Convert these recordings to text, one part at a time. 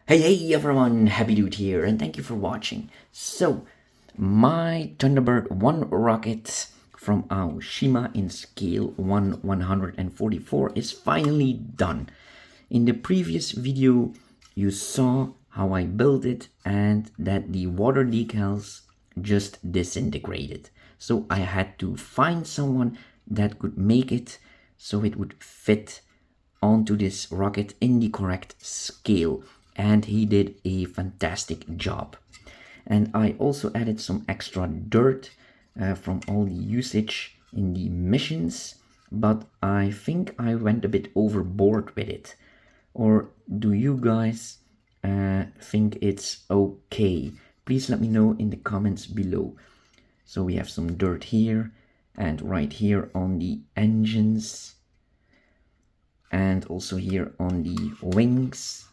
Hey everyone, HappyDude here, and thank you for watching. So, my Thunderbird 1 rocket from Aoshima in scale 1/144 is finally done. In the previous video, you saw how I built it and that the water decals just disintegrated. So I had to find someone that could make it so it would fit onto this rocket in the correct scale, and he did a fantastic job. And I also added some extra dirt from all the usage in the missions, but I think I went a bit overboard with it. Or do you guys think it's okay? Please let me know in the comments below. So we have some dirt here and right here on the engines, and also here on the wings,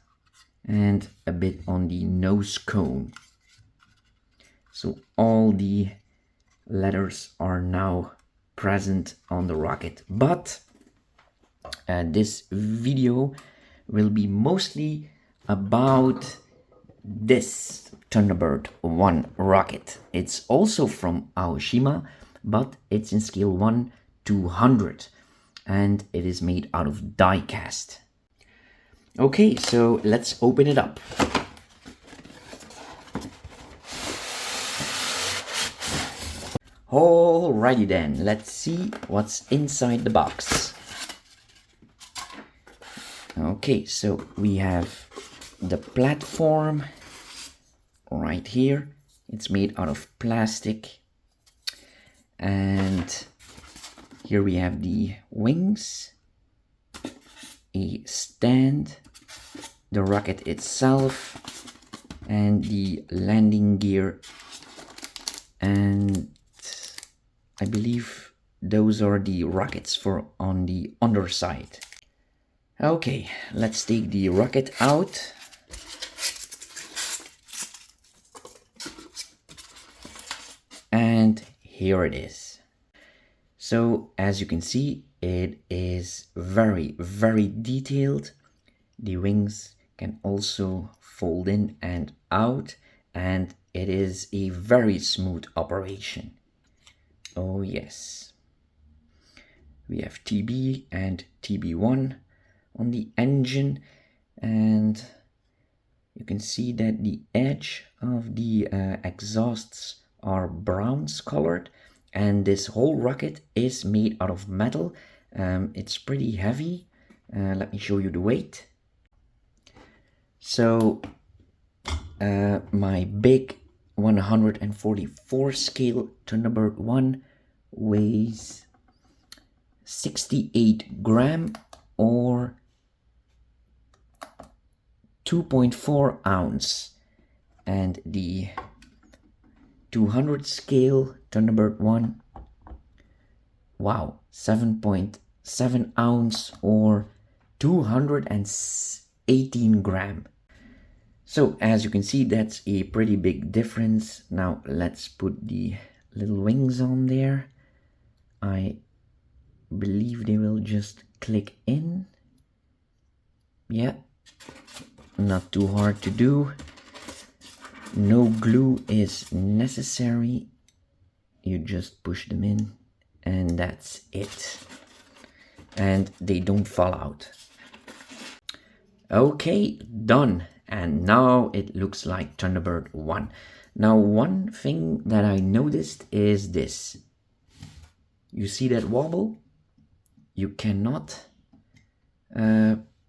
and a bit on the nose cone. So all the letters are now present on the rocket, but this video will be mostly about this Thunderbird 1 rocket. It's also from Aoshima, but it's in scale 1/200, and it is made out of die-cast. Okay, so let's open it up. Alrighty then, let's see what's inside the box. Okay, so we have the platform right here. It's made out of plastic. And here we have the wings, a stand, the rocket itself, and the landing gear. And I believe those are the rockets for on the underside. Okay, let's take the rocket out. And here it is. So as you can see, it is very detailed. The wings can also fold in and out, and it is a very smooth operation. Oh yes. We have TB and TB1 on the engine, and you can see that the edge of the exhausts are bronze colored, and this whole rocket is made out of metal. It's pretty heavy. Let me show you the weight. So my big 144 scale Thunderbird 1 weighs 68 gram or 2.4 ounce, and the 200 scale Thunderbird 1, wow, 7.7 ounce or 218 gram. So as you can see, that's a pretty big difference. Now let's put the little wings on there. I believe they will just click in. Yeah, not too hard to do. No glue is necessary. You just push them in and that's it. And they don't fall out. Okay, done. And now it looks like Thunderbird 1. Now one thing that I noticed is this. You see that wobble? You cannot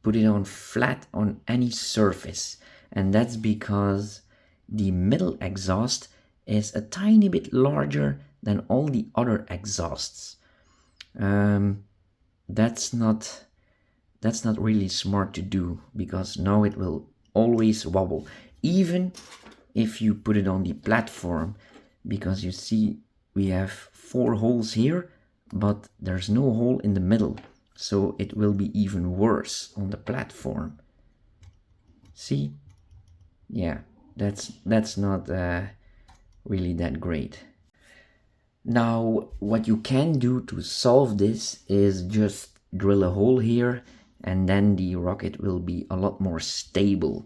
put it on flat on any surface. And that's because the middle exhaust is a tiny bit larger than all the other exhausts. That's not really smart to do, because now it will always wobble, even if you put it on the platform, because you see we have 4 holes here, but there's no hole in the middle, so it will be even worse on the platform. See? Yeah, that's not really that great. Now what you can do to solve this is just drill a hole here, and then the rocket will be a lot more stable.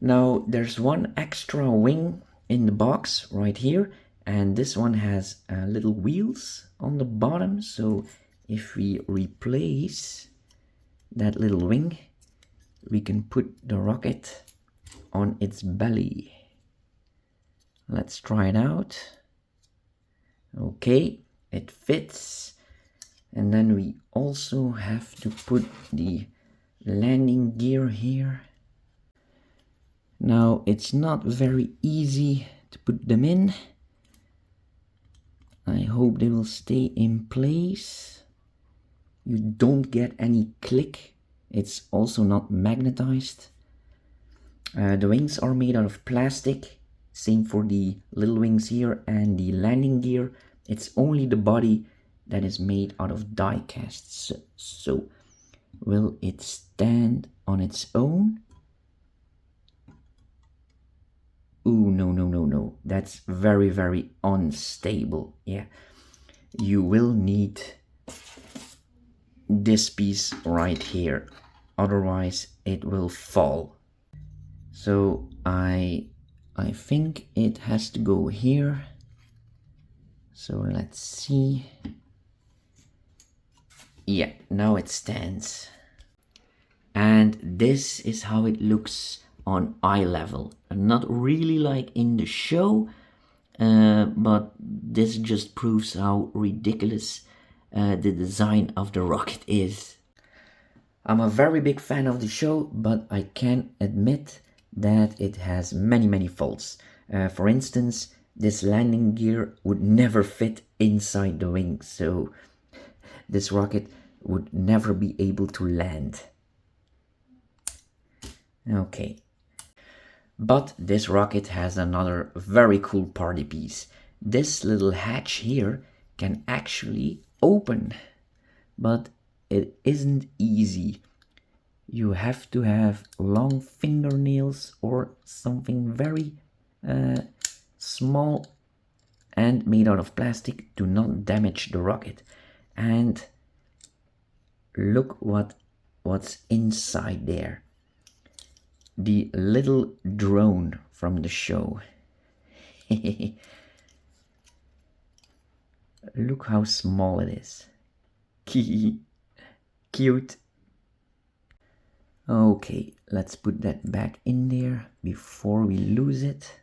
Now there's one extra wing in the box right here, and this one has little wheels on the bottom. So if we replace that little wing, we can put the rocket on its belly. Let's try it out. Okay, it fits. And then we also have to put the landing gear here. Now it's not very easy to put them in. I hope they will stay in place. You don't get any click. It's also not magnetized. The wings are made out of plastic. Same for the little wings here, and the landing gear. It's only the body that is made out of die casts. So will it stand on its own? Ooh, no. That's very, very unstable. Yeah, you will need this piece right here. Otherwise, it will fall. So I think it has to go here. So let's see. Yeah, now it stands. And this is how it looks on eye level. Not really like in the show, but this just proves how ridiculous the design of the rocket is. I'm a very big fan of the show, but I can admit that it has many faults. For instance, this landing gear would never fit inside the wing, so this rocket would never be able to land. Okay. But this rocket has another very cool party piece. This little hatch here can actually open, but it isn't easy. You have to have long fingernails or something very small and made out of plastic to not damage the rocket. And look what's inside there. The little drone from the show. Look how small it is. Cute. Okay, let's put that back in there before we lose it.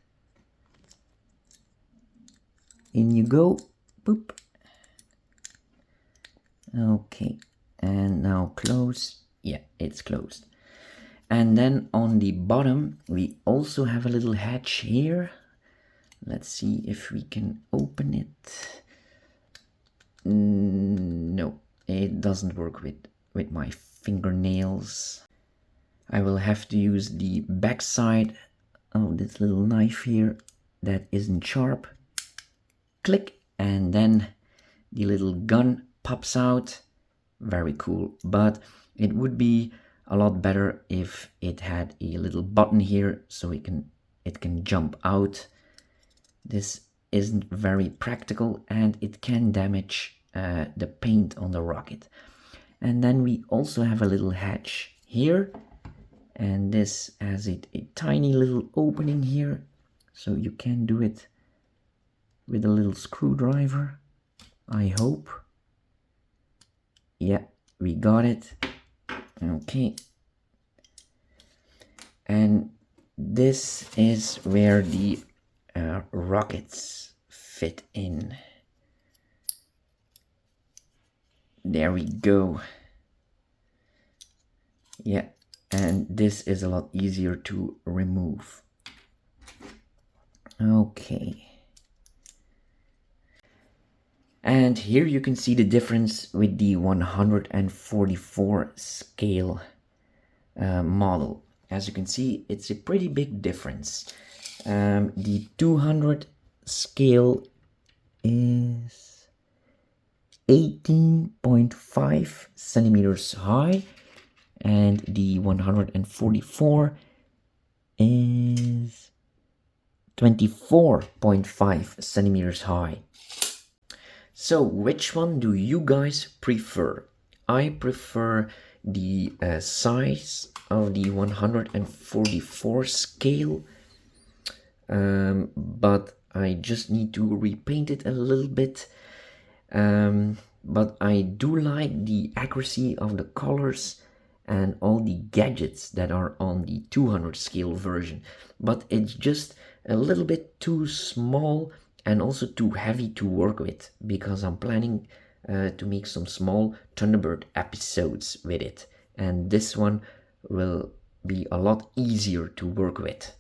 In you go. Boop. Okay, and now close. Yeah, it's closed. And then on the bottom, we also have a little hatch here. Let's see if we can open it. No, it doesn't work with my fingernails. I will have to use the back side of this little knife here that isn't sharp. Click, and then the little gun pops out. Very cool, but it would be a lot better if it had a little button here so it can jump out. This isn't very practical and it can damage the paint on the rocket. And then we also have a little hatch here, and this has a tiny little opening here, so you can do it with a little screwdriver, I hope. Yeah, we got it. Okay, and this is where the rockets fit in. There we go. Yeah, and this is a lot easier to remove. Okay. And here you can see the difference with the 144 scale model. As you can see, it's a pretty big difference. The 200 scale is 18.5 centimeters high, and the 144 is 24.5 centimeters high. So which one do you guys prefer? I prefer the size of the 144 scale, but I just need to repaint it a little bit. But I do like the accuracy of the colors and all the gadgets that are on the 200 scale version, but it's just a little bit too small and also too heavy to work with, because I'm planning to make some small Thunderbird episodes with it, and this one will be a lot easier to work with.